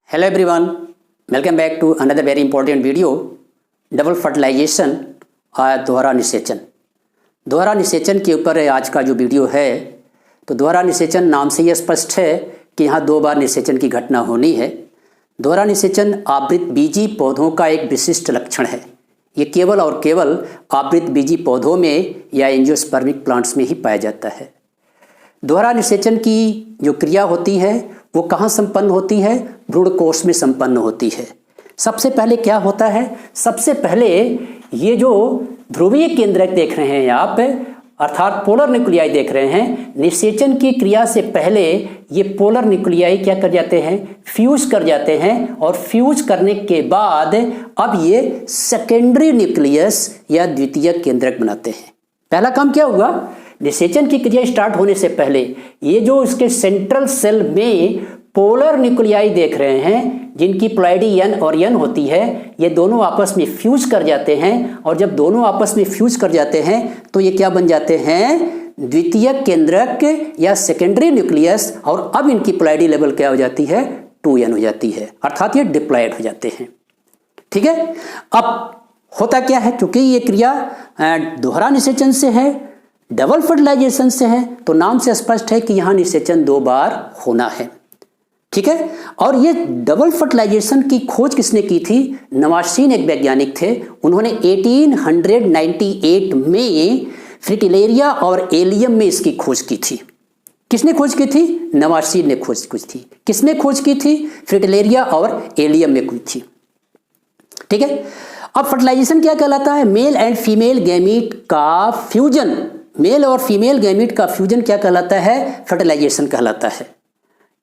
Hello everyone, welcome back to another very important video, double fertilization और दोहरा निषेचन। दोहरा निषेचन के ऊपर आज का जो वीडियो है, तो दोहरा निषेचन नाम से यह स्पष्ट है कि यहाँ दो बार निषेचन की घटना होनी है। दोहरा निषेचन आवृत बीजी पौधों का एक विशिष्ट लक्षण है। ये केवल और केवल आवृत बीजी पौधों में या एंजियोस्पर्मिक प्लांट्स में ही पाया जाता है। दोहरा निषेचन की जो क्रिया होती है वो कहाँ संपन्न होती है? भ्रूण कोश में संपन्न होती है। सबसे पहले क्या होता है? सबसे पहले ये जो ध्रुवीय केंद्रक देख रहे हैं आप, अर्थात पोलर न्यूक्लियाई देख रहे हैं, निषेचन की क्रिया से पहले ये पोलर न्यूक्लियाई क्या कर जाते हैं? फ्यूज कर जाते हैं। और फ्यूज करने के बाद अब ये सेकेंडरी न्यूक्लियस या द्वितीय केंद्रक बनाते हैं। पहला काम क्या हुआ? निषेचन की क्रिया स्टार्ट होने से पहले ये जो इसके सेंट्रल सेल में पोलर न्यूक्लियाई देख रहे हैं, जिनकी प्लॉइडी एन और एन होती है, ये दोनों आपस में फ्यूज कर जाते हैं। और जब दोनों आपस में फ्यूज कर जाते हैं तो ये क्या बन जाते हैं? द्वितीय केंद्रक या सेकेंडरी न्यूक्लियस। और अब इनकी प्लॉइडी लेवल क्या हो जाती है? 2n हो जाती है, अर्थात ये डिप्लॉयड हो जाते हैं। ठीक है। अब होता क्या है? क्योंकि ये क्रिया दोहरा निषेचन से है, डबल फर्टिलाइजेशन से है, तो नाम से स्पष्ट है कि यहाँ निषेचन दो बार होना है। ठीक है। और ये डबल फर्टिलाइजेशन की खोज किसने की थी? नवासीन एक वैज्ञानिक थे। उन्होंने 1898 में फ्रिटिलेरिया और एलियम में इसकी खोज की थी। किसने खोज की थी? नवासीन ने खोज की थी। किसने खोज की थी? फ्रिटिलेरिया और एलियम में की थी। ठीक है। अब फर्टिलाइजेशन क्या कहलाता है? मेल एंड फीमेल गैमीट का फ्यूजन। मेल और फीमेल गैमीट का फ्यूजन क्या कहलाता है? फर्टिलाइजेशन कहलाता है।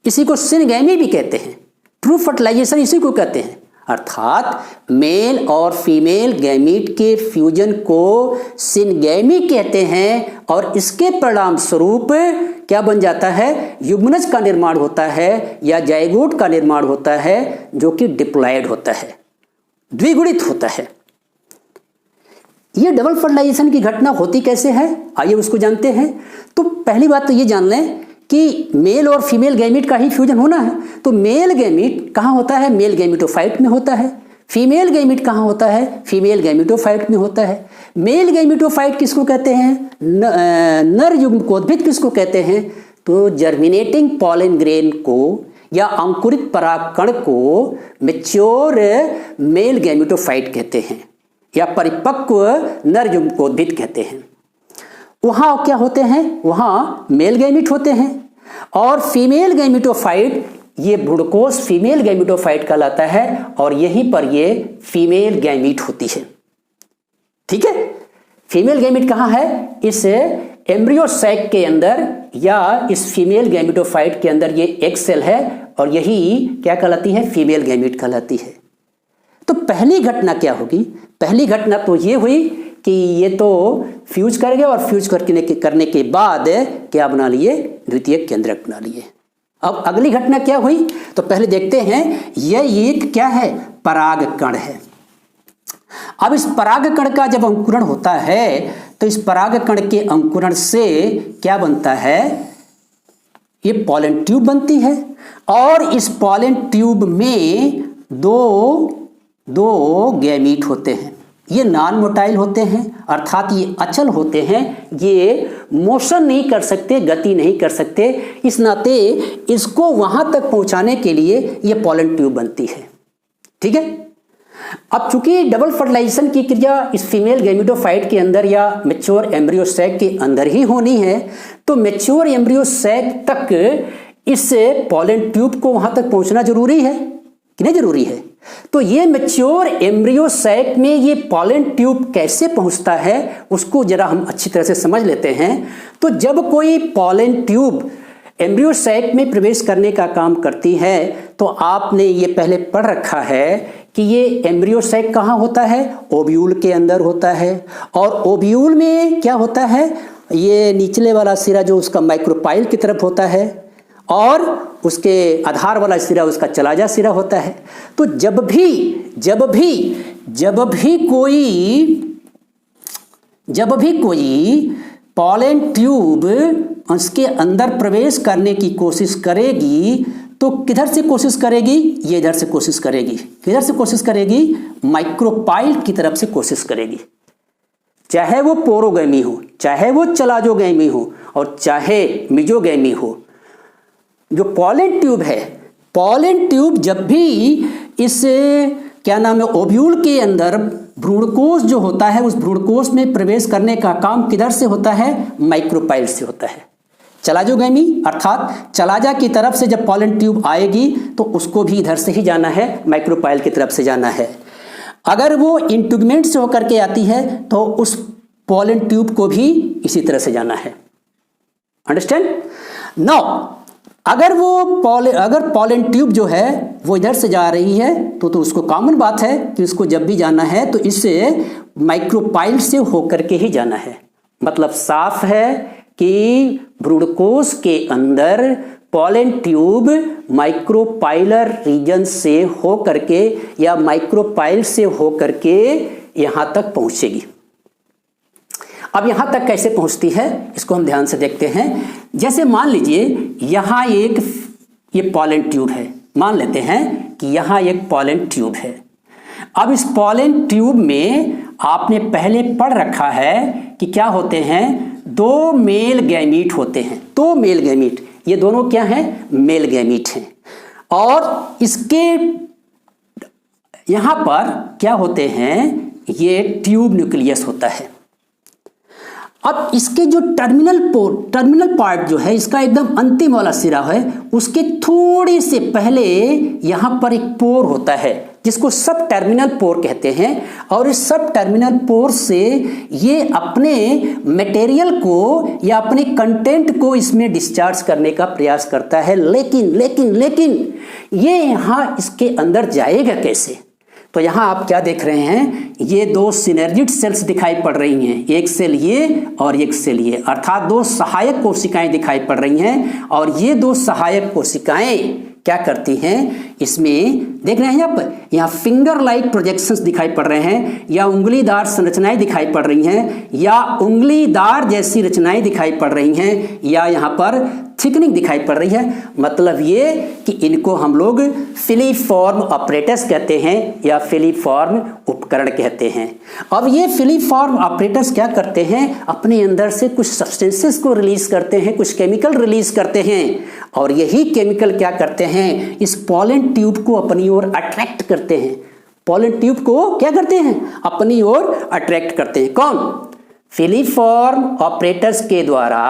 इसी को सिनगैमी भी कहते हैं। ट्रू फर्टिलाइजेशन इसी को कहते हैं। अर्थात मेल और फीमेल गैमीट के फ्यूजन को सिनगैमी कहते हैं। और इसके परिणाम स्वरूप क्या बन जाता है? युग्मनज का निर्माण होता है या जाइगोट का निर्माण होता है, जो कि डिप्लॉयड होता है, द्विगुणित होता है। ये डबल फर्टिलाइजेशन की घटना होती कैसे है? आइए उसको जानते हैं। तो पहली बात तो ये जान लें कि मेल और फीमेल गैमीट का ही फ्यूजन होना है। तो मेल गैमीट कहाँ होता है? मेल गैमीटोफाइट में होता है। फीमेल गैमीट कहाँ होता है? फीमेल गैमीटोफाइट में होता है। मेल गैमीटोफाइट किसको कहते हैं? नर युग्मकोद्भिद किसको कहते हैं? तो जर्मिनेटिंग पॉलन ग्रेन को या अंकुरित परागकण को मैच्योर मेल गैमीटोफाइट कहते हैं या परिपक्व नर युग्मकोद्भिद कहते हैं। वहाँ क्या होते हैं? वहाँ मेल गैमीट होते हैं और फीमेल गैमीटोफाइट, ये भ्रूणकोश फीमेल गैमीटोफाइट कहलाता है और यहीं पर ये फीमेल गैमीट होती है। ठीक है। फीमेल गैमीट कहाँ है? इस एम्ब्रियो सैक के अंदर या इस फीमेल गैमीटोफाइट के अंदर ये एक सेल है और यही क्या कहलाती है? फीमेल गैमीट कहलाती है। तो पहली घटना क्या होगी? पहली घटना तो ये हुई कि ये तो फ्यूज कर गए और फ्यूज करने के बाद क्या बना लिए? द्वितीय केंद्रक बना लिए। अब अगली घटना क्या हुई? तो पहले देखते हैं। यह एक क्या है? परागकण है। अब इस परागकण का जब अंकुरण होता है तो इस परागकण के अंकुरण से क्या बनता है? ये पॉलन ट्यूब बनती है और इस पॉलन ट्यूब में दो गैमीट होते हैं। ये नॉन मोटाइल होते हैं, अर्थात ये अचल होते हैं। ये मोशन नहीं कर सकते, गति नहीं कर सकते। इस नाते इसको वहां तक पहुंचाने के लिए ये पॉलन ट्यूब बनती है। ठीक है। अब चूंकि डबल फर्टिलाइजेशन की क्रिया इस फीमेल गैमीटोफाइट के अंदर या मैच्योर एम्ब्रियो सैक के अंदर ही होनी है, तो मैच्योर एम्ब्रियो सैक तक इस पॉलन ट्यूब को वहां तक पहुंचना जरूरी है कि नहीं जरूरी है? तो ये मैच्योर एम्ब्रियो सैक में ये पॉलन ट्यूब कैसे पहुंचता है उसको जरा हम अच्छी तरह से समझ लेते हैं। तो जब कोई पॉलन ट्यूब एम्ब्रियो सैक में प्रवेश करने का काम करती है तो आपने ये पहले पढ़ रखा है कि ये एम्ब्रियो सैक कहाँ होता है? ओव्यूल के अंदर होता है। और ओव्यूल में क्या होता है? ये निचले वाला सिरा जो उसका माइक्रोपाइल की तरफ होता है और उसके आधार वाला सिरा उसका चलाजा सिरा होता है। तो जब भी कोई पॉलन ट्यूब उसके अंदर प्रवेश करने की कोशिश करेगी तो किधर से कोशिश करेगी, ये इधर से कोशिश करेगी। किधर से कोशिश करेगी, माइक्रोपाइल की तरफ से कोशिश करेगी। चाहे वो पोरोगैमी हो, चाहे वो चलाजोगैमी हो, और चाहे मिजोगैमी हो। जो पॉलन ट्यूब है, पॉलन ट्यूब जब भी इस क्या नाम है ओव्यूल के अंदर भ्रूणकोश जो होता है, उस भ्रूणकोश में प्रवेश करने का काम किधर से होता है, माइक्रोपाइल से होता है। चलाजोगैमी अर्थात चलाजा की तरफ से जब पॉलन ट्यूब आएगी तो उसको भी इधर से ही जाना है, माइक्रोपाइल की तरफ से जाना है। अगर वो इंटुगमेंट से होकर के आती है तो उस पॉलन ट्यूब को भी इसी तरह से जाना है। अंडरस्टैंड नाउ, अगर पॉलन ट्यूब जो है वो इधर से जा रही है तो उसको कॉमन बात है कि उसको जब भी जाना है तो इससे माइक्रोपाइल से होकर के ही जाना है। मतलब साफ है कि भ्रूणकोश के अंदर पॉलन ट्यूब माइक्रोपाइलर रीजन से हो करके या माइक्रोपाइल से हो करके यहां तक पहुंचेगी। अब यहां तक कैसे पहुंचती है इसको हम ध्यान से देखते हैं। जैसे मान लीजिए यहां ये पॉलन ट्यूब है, मान लेते हैं कि यहां एक पॉलन ट्यूब है। अब इस पॉलन ट्यूब में आपने पहले पढ़ रखा है कि क्या होते हैं, दो मेल गैमीट होते हैं। दो मेल गैमीट, ये दोनों क्या हैं, मेल गैमीट हैं। और इसके यहां पर क्या होते हैं, ये ट्यूब न्यूक्लियस होता है। अब इसके जो टर्मिनल पार्ट जो है, इसका एकदम अंतिम वाला सिरा है, उसके थोड़े से पहले यहां पर एक पोर होता है जिसको सब टर्मिनल पोर कहते हैं। और इस सब टर्मिनल पोर से ये अपने मटेरियल को या अपने कंटेंट को इसमें डिस्चार्ज करने का प्रयास करता है। लेकिन ये यहां इसके अंदर जाएगा कैसे? तो यहां आप क्या देख रहे हैं, ये दो सिनर्जिड सेल्स दिखाई पड़ रही हैं, एक सेल ये और एक सेल ये, अर्थात दो सहायक कोशिकाएं दिखाई पड़ रही हैं। और ये दो सहायक कोशिकाएं क्या करती हैं, इसमें देख रहे हैं आप, यहाँ फिंगर लाइक प्रोजेक्शंस दिखाई पड़ रहे हैं, या उंगलीदार संरचनाएं दिखाई पड़ रही हैं, या उंगलीदार जैसी रचनाएं दिखाई पड़ रही हैं, या यहाँ पर थिकनिंग दिखाई पड़ रही है। मतलब ये कि इनको हम लोग फिलीफॉर्म ऑपरेटस कहते हैं या फिलीफॉर्म उपकरण कहते हैं। अब ये फिलीफॉर्म ऑपरेटस क्या करते हैं, अपने अंदर से कुछ सब्सटेंसेस को रिलीज करते हैं, कुछ केमिकल रिलीज करते हैं। और यही केमिकल क्या करते हैं, इस पॉलन ट्यूब को अपनी ओर अट्रैक्ट करते हैं। पॉलन ट्यूब को क्या करते हैं, अपनी ओर अट्रैक्ट करते हैं। कौन, फिलीफॉर्म ऑपरेटस के द्वारा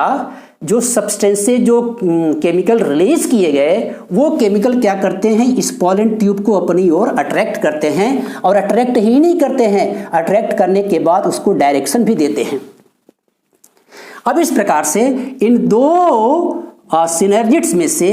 जो सब्सटेंसेस जो केमिकल रिलीज किए गए, वो केमिकल क्या करते हैं, इस पॉलन ट्यूब को अपनी ओर अट्रैक्ट करते हैं। और अट्रैक्ट ही नहीं करते हैं, अट्रैक्ट करने के बाद उसको डायरेक्शन भी देते हैं। अब इस प्रकार से इन दो सिनर्जिड्स में से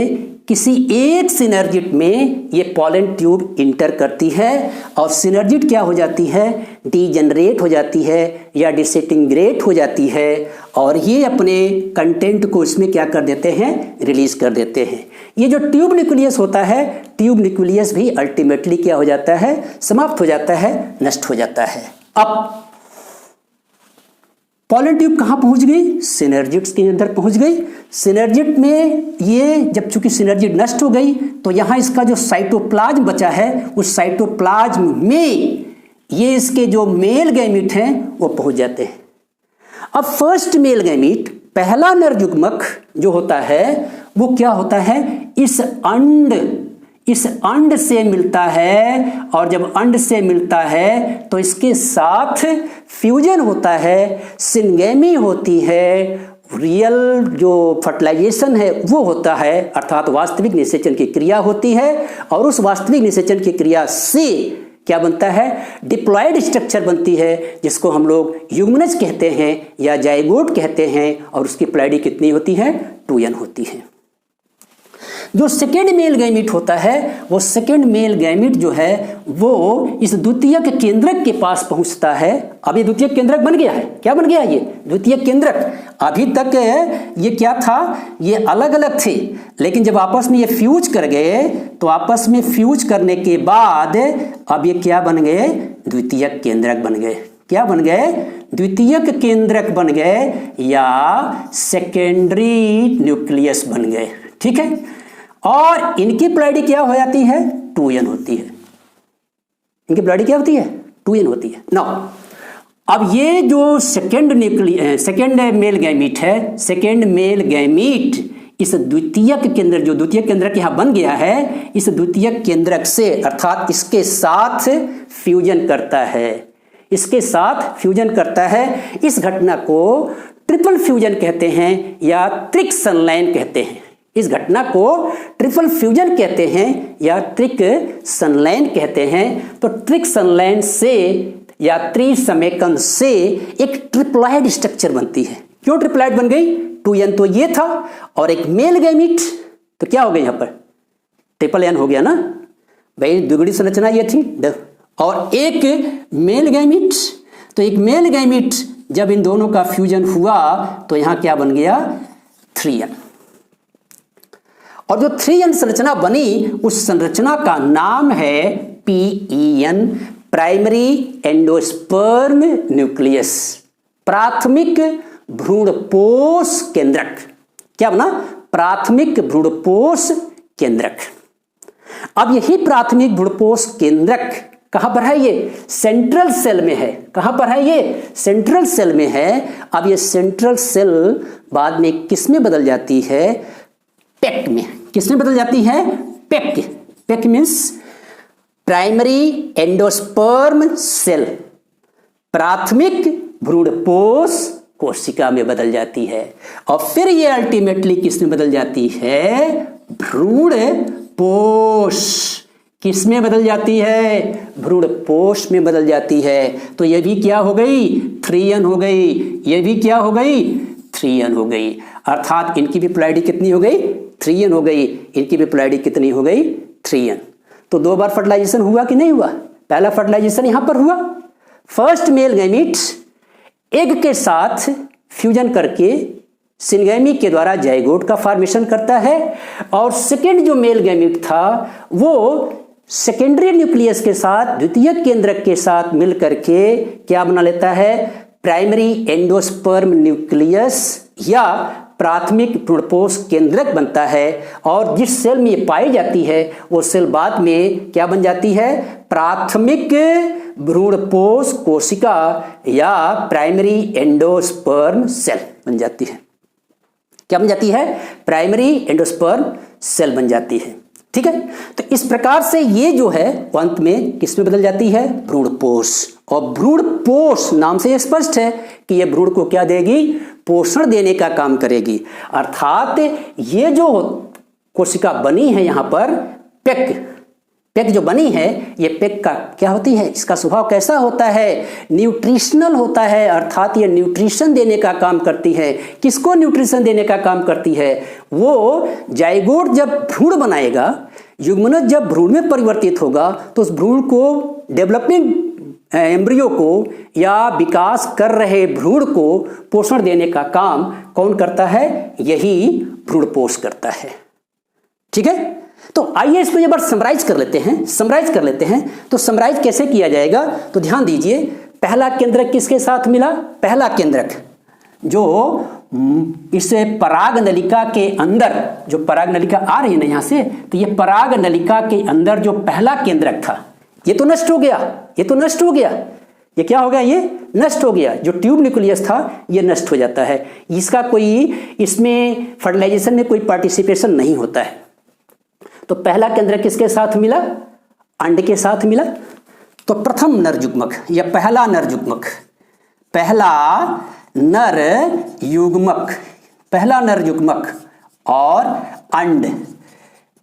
किसी एक सिनर्जिड में ये पॉलन ट्यूब इंटर करती है और सिनर्जिड क्या हो जाती है, डीजनरेट हो जाती है या डिसइंटीग्रेट हो जाती है। और ये अपने कंटेंट को इसमें क्या कर देते हैं, रिलीज कर देते हैं। ये जो ट्यूब न्यूक्लियस होता है, ट्यूब न्यूक्लियस भी अल्टीमेटली क्या हो जाता है, समाप्त हो जाता है, नष्ट हो जाता है। अब पॉलन ट्यूब कहाँ पहुंच गई, सिनर्जिड्स के अंदर पहुंच गई। सिनर्जिड में ये जब चूंकि सिनर्जिड नष्ट हो गई तो यहाँ इसका जो साइटोप्लाज्म बचा है, उस साइटोप्लाज्म में ये इसके जो मेल गैमीट हैं वो पहुंच जाते हैं। अब फर्स्ट मेल गैमीट, पहला नर युग्मक जो होता है वो क्या होता है, इस अंड से मिलता है। और जब अंड से मिलता है तो इसके साथ फ्यूजन होता है, सिनगेमी होती है, रियल जो फर्टिलाइजेशन है वो होता है, अर्थात वास्तविक निषेचन की क्रिया होती है। और उस वास्तविक निषेचन की क्रिया से क्या बनता है, डिप्लॉयड स्ट्रक्चर बनती है, जिसको हम लोग युग्मनज कहते हैं या जाइगोट कहते हैं। और उसकी प्लैडी कितनी होती है, 2n होती है। जो सेकेंड मेल गैमीट होता है, वो सेकेंड मेल गैमीट जो है वो इस द्वितीयक केंद्रक के पास पहुंचता है। अब ये द्वितीयक केंद्रक बन गया है, क्या बन गया ये द्वितीयक केंद्रक। अभी तक ये क्या था, ये अलग अलग थे, लेकिन जब आपस में ये फ्यूज कर गए तो आपस में फ्यूज करने के बाद अब ये क्या बन गए, द्वितीयक केंद्रक बन गए। क्या बन गए, द्वितीयक केंद्रक बन गए या सेकेंडरी न्यूक्लियस बन गए। ठीक है। और इनकी प्लॉइडी क्या हो जाती है, 2n होती है। इनकी प्लॉइडी क्या होती है, 2n होती है। नाउ अब ये जो सेकेंड मेल गैमीट है, सेकेंड मेल गैमीट इस द्वितीयक केंद्रक, जो द्वितीयक केंद्रक यहां बन गया है, इस द्वितीयक केंद्रक से अर्थात इसके साथ फ्यूजन करता है, इसके साथ फ्यूजन करता है। इस घटना को ट्रिपल फ्यूजन कहते हैं या त्रिक संलयन कहते हैं। इस घटना को ट्रिपल फ्यूजन कहते हैं या त्रिक संलयन कहते हैं। तो त्रिक संलयन से या त्रिसमेकन से एक ट्रिप्लॉइड स्ट्रक्चर बनती है। क्यों ट्रिप्लॉइड बन गई, 2n तो ये था और एक मेल गैमीट, तो क्या हो गया यहां पर, ट्रिपल n हो गया ना भाई, द्विगुणी संरचना ये थी, और एक मेल गैमीट। तो एक मेल गैमीट जब इन दोनों का फ्यूजन हुआ तो यहां क्या बन गया, 3n। और जो 3n संरचना बनी उस संरचना का नाम है PEN, प्राइमरी एंडोस्पर्म न्यूक्लियस, प्राथमिक भ्रूणपोष केंद्रक। क्या बना, प्राथमिक भ्रूणपोष केंद्रक। अब यही प्राथमिक भ्रूणपोष केंद्रक कहां पर है, ये सेंट्रल सेल में है। कहां पर है, ये सेंट्रल सेल में है। अब ये सेंट्रल सेल बाद में किस में बदल जाती है, पेक में। किस में बदल जाती है, PEC. PEC means primary endosperm cell, प्राथमिक भ्रूणपोष कोशिका में बदल जाती है। और फिर ये अल्टीमेटली किस में बदल जाती है, भ्रूणपोष। किस में बदल जाती है, भ्रूणपोष में बदल जाती है। तो ये भी क्या हो गई, 3n हो गई। ये भी क्या हो गई, 3n हो गई। अर्थात इनकी भी प्लॉइडी कितनी हो गई, 3n हो गई। इनकी भी प्लॉइडी कितनी हो गई, 3n। तो 2 बार फर्टिलाइजेशन हुआ कि नहीं हुआ, पहला फर्टिलाइजेशन यहां पर हुआ, फर्स्ट मेल गैमीट एग के साथ फ्यूजन करके सिनगैमी के द्वारा जाइगोट का फॉर्मेशन करता है। और सेकेंड जो मेल गैमीट था वो सेकेंडरी न्यूक्लियस के साथ, द्वितीय केंद्रक के साथ मिल करके क्या बना लेता है, प्राइमरी एंडोस्पर्म न्यूक्लियस या प्राथमिक भ्रूणपोष केंद्रक बनता है। और जिस सेल में ये पाई जाती है वो सेल बाद में क्या बन जाती है, प्राथमिक भ्रूणपोष कोशिका या प्राइमरी एंडोस्पर्म सेल बन जाती है। क्या बन जाती है, प्राइमरी एंडोस्पर्म सेल बन जाती है। ठीक है, तो इस प्रकार से ये जो है अंत में किस में बदल जाती है, भ्रूणपोष। और भ्रूणपोष नाम से स्पष्ट है कि यह भ्रूण को क्या देगी, पोषण देने का काम करेगी। अर्थात ये जो कोशिका बनी है यहां पर, पेक जो बनी है, ये पेक का क्या होती है, इसका स्वभाव कैसा होता है, न्यूट्रिशनल होता है। अर्थात ये न्यूट्रिशन देने का काम करती है। किसको न्यूट्रिशन देने का काम करती है, वो जाइगोट जब भ्रूण बनाएगा, युग्मनज जब भ्रूण में परिवर्तित होगा तो उस भ्रूण को, डेवलपिंग एम्ब्रियो को या विकास कर रहे भ्रूण को पोषण देने का काम कौन करता है, यही भ्रूणपोष करता है। ठीक है, तो आइए इसको एक बार समराइज कर लेते हैं। तो समराइज कैसे किया जाएगा, तो ध्यान दीजिए, पहला केंद्रक किसके साथ मिला, पहला केंद्रक जो इस पराग नलिका के अंदर, जो पराग नलिका आ रही है ना यहां से, तो ये पराग नलिका के अंदर जो पहला केंद्रक था ये तो नष्ट हो गया, ये क्या हो गया, ये नष्ट हो गया। जो ट्यूब न्यूक्लियस था ये नष्ट हो जाता है, इसका कोई इसमें फर्टिलाइजेशन में कोई पार्टिसिपेशन नहीं होता है। तो पहला केंद्रक किसके साथ मिला, अंड के साथ मिला। तो प्रथम नर युग्मक या पहला नर युग्मक और अंड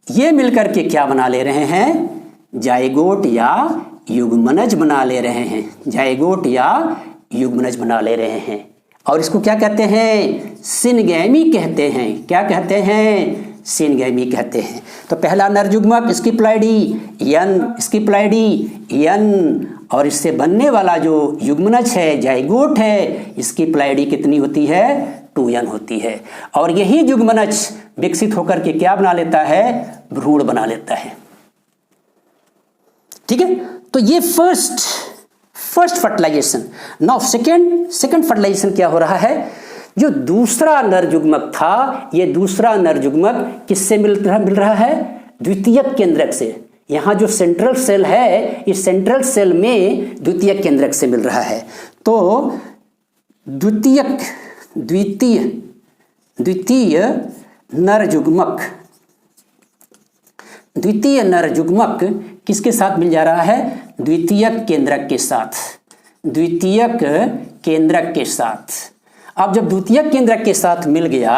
ये मिलकर के क्या बना ले रहे हैं, जाइगोट या युग्मनज बना ले रहे हैं, जाइगोट या युग्मनज बना ले रहे हैं। और इसको क्या कहते हैं, सिनगैमी कहते हैं। क्या कहते हैं, सिनगैमी कहते हैं। तो पहला नर युग्मक, इसकी प्लॉइडी n, इसकी प्लॉइडी n, और इससे बनने वाला जो युग्मनज है, जाइगोट है, इसकी प्लॉइडी कितनी होती है, 2n होती है। और यही युग्मनज विकसित होकर के क्या बना लेता है, भ्रूण बना लेता है। ठीक है, तो ये first fertilization. Now second fertilization क्या हो रहा है, जो दूसरा नर युग्मक था, ये दूसरा नर युग्मक किससे मिल रहा है? द्वितीयक केंद्रक से। यहाँ जो सेंट्रल सेल है, इस सेंट्रल सेल में द्वितीयक केंद्रक से मिल रहा है। तो द्वितीय नर युग्मक किसके साथ मिल जा रहा है? द्वितीयक केंद्रक के साथ। द्वितीयक केंद्रक के साथ। अब जब द्वितीयक केंद्रक के साथ मिल गया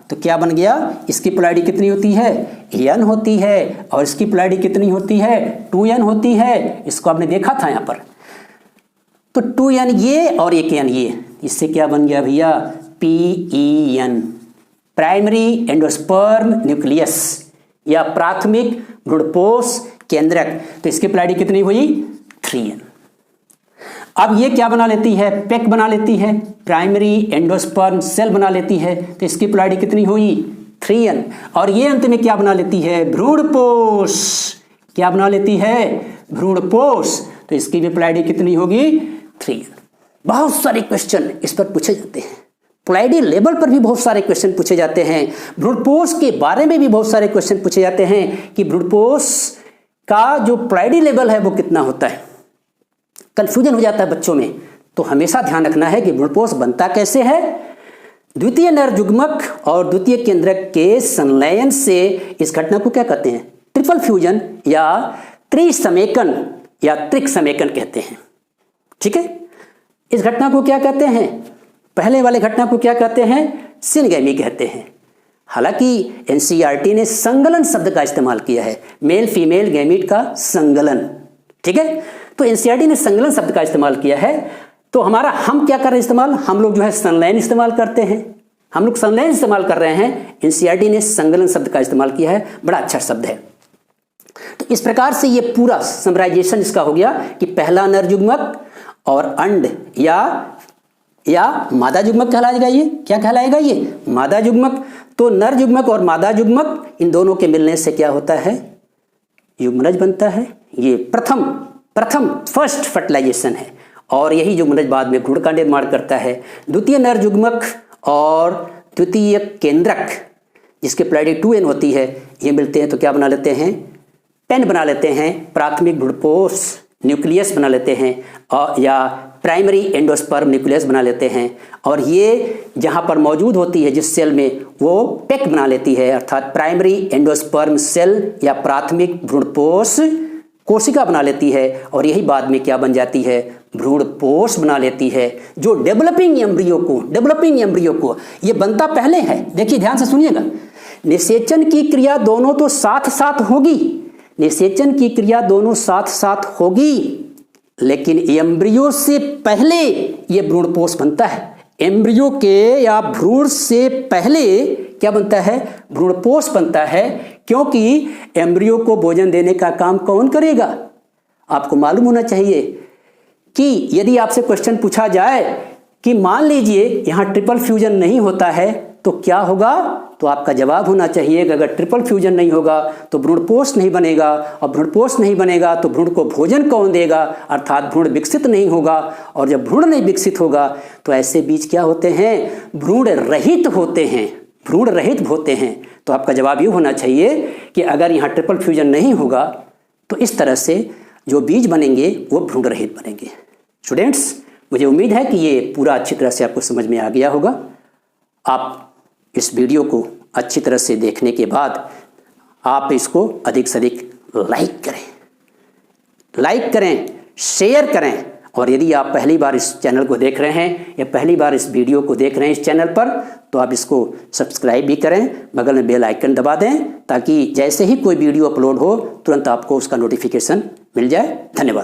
तो क्या बन गया? इसकी पोलैरिटी कितनी होती है? n होती है, और इसकी पोलैरिटी कितनी होती है? 2n होती है। इसको आपने देखा था यहाँ पर। तो 2n ये और एक n ये, इससे क्या बन गया भैया? PEN, प्राइमरी एंडोस्पर्म न्यूक्लियस या प्राथमिक भ्रूणपोष केंद्रक। तो इसकी पोलैरिटी कितनी हुई? 3n। अब ये क्या बना लेती है? पेक बना लेती है, प्राइमरी एंडोस्पर्म सेल बना लेती है। तो इसकी पोलैरिटी कितनी हुई? 3n। और ये अंत में क्या बना लेती है? भ्रूणपोष। क्या बना लेती है? भ्रूणपोष। तो इसकी भी पोलैरिटी कितनी होगी? 3n। बहुत सारे क्वेश्चन इस पर पूछे जाते हैं। पोलैरिटी लेवल पर भी बहुत सारे क्वेश्चन पूछे जाते हैं। भ्रूणपोष के बारे में भी बहुत सारे क्वेश्चन पूछे जाते हैं कि भ्रूणपोष का जो पोलैरिटी लेवल है वो कितना होता है। कंफ्यूजन हो जाता है बच्चों में। तो हमेशा ध्यान रखना है कि भ्रूणपोष बनता कैसे है। द्वितीय नर युग्मक और द्वितीय केंद्रक के संलयन से इस घटना को क्या कहते हैं? ट्रिपल फ्यूजन या त्रिसमेकन या त्रिक समेकन कहते हैं। ठीक है, इस घटना को क्या कहते हैं? पहले वाले घटना को क्या कहते हैं? सिनगैमी कहते हैं। हालांकि एनसीईआरटी ने संगलन शब्द का इस्तेमाल किया है, मेल फीमेल गैमीट का संगलन। ठीक है, तो एनसीईआरटी ने संगलन शब्द का इस्तेमाल किया है। तो हम क्या कर रहे हैं इस्तेमाल? हम लोग जो है संलयन इस्तेमाल करते हैं। हम लोग संलयन इस्तेमाल कर रहे हैं। एनसीईआरटी ने संगलन शब्द का इस्तेमाल किया है, बड़ा अच्छा शब्द है। तो इस प्रकार से ये पूरा समराइजेशन इसका हो गया कि पहला नर युग्मक और अंड या मादा युग्मक कहलाएगा। ये क्या कहलाएगा? ये मादा युग्मक। तो नर युग्मक और मादा युग्मक इन दोनों के मिलने से क्या होता है? युग्मनज बनता है। ये प्रथम फर्स्ट फर्टिलाइजेशन है, और यही युग्मनज बाद में भ्रूण का निर्माण करता है। द्वितीय नर युग्मक और द्वितीय केंद्रक जिसके पोलैरिटी 2n होती है, ये मिलते हैं तो क्या बना लेते हैं? पेन बना लेते हैं, प्राथमिक भ्रूणपोष न्यूक्लियस बना लेते हैं, और या प्राइमरी एंडोस्पर्म न्यूक्लियस बना लेते हैं। और ये जहाँ पर मौजूद होती है जिस सेल में, वो पेक बना लेती है, अर्थात प्राइमरी एंडोस्पर्म सेल या प्राथमिक भ्रूणपोष कोशिका बना लेती है। और यही बाद में क्या बन जाती है? भ्रूणपोष बना लेती है, जो डेवलपिंग एम्ब्रियो को ये बनता पहले है। देखिए ध्यान से सुनिएगा, निषेचन की क्रिया दोनों तो साथ साथ होगी, निषेचन की क्रिया दोनों साथ साथ होगी, लेकिन एम्ब्रियो से पहले ये भ्रूणपोष बनता है। एम्ब्रियो के या भ्रूण से पहले क्या बनता है? भ्रूणपोष बनता है, क्योंकि एम्ब्रियो को भोजन देने का काम कौन करेगा? आपको मालूम होना चाहिए कि यदि आपसे क्वेश्चन पूछा जाए कि मान लीजिए यहाँ ट्रिपल फ्यूजन नहीं होता है तो क्या होगा, तो आपका जवाब होना चाहिए कि अगर ट्रिपल फ्यूजन नहीं होगा तो भ्रूणपोष नहीं बनेगा, और भ्रूणपोष नहीं बनेगा तो भ्रूण को भोजन कौन देगा, अर्थात भ्रूण विकसित नहीं होगा। और जब भ्रूण नहीं विकसित होगा तो ऐसे बीज क्या होते हैं? भ्रूण रहित होते हैं, भ्रूण रहित होते हैं। तो आपका जवाब ये होना चाहिए कि अगर यहाँ ट्रिपल फ्यूजन नहीं होगा तो इस तरह से जो बीज बनेंगे वो भ्रूण रहित बनेंगे। स्टूडेंट्स, मुझे उम्मीद है कि ये पूरा अच्छी तरह से आपको समझ में आ गया होगा। आप इस वीडियो को अच्छी तरह से देखने के बाद आप इसको अधिक से अधिक लाइक करें, शेयर करें। और यदि आप पहली बार इस चैनल को देख रहे हैं या पहली बार इस वीडियो को देख रहे हैं इस चैनल पर, तो आप इसको सब्सक्राइब भी करें, बगल में बेल आइकन दबा दें, ताकि जैसे ही कोई वीडियो अपलोड हो तुरंत आपको उसका नोटिफिकेशन मिल जाए। धन्यवाद।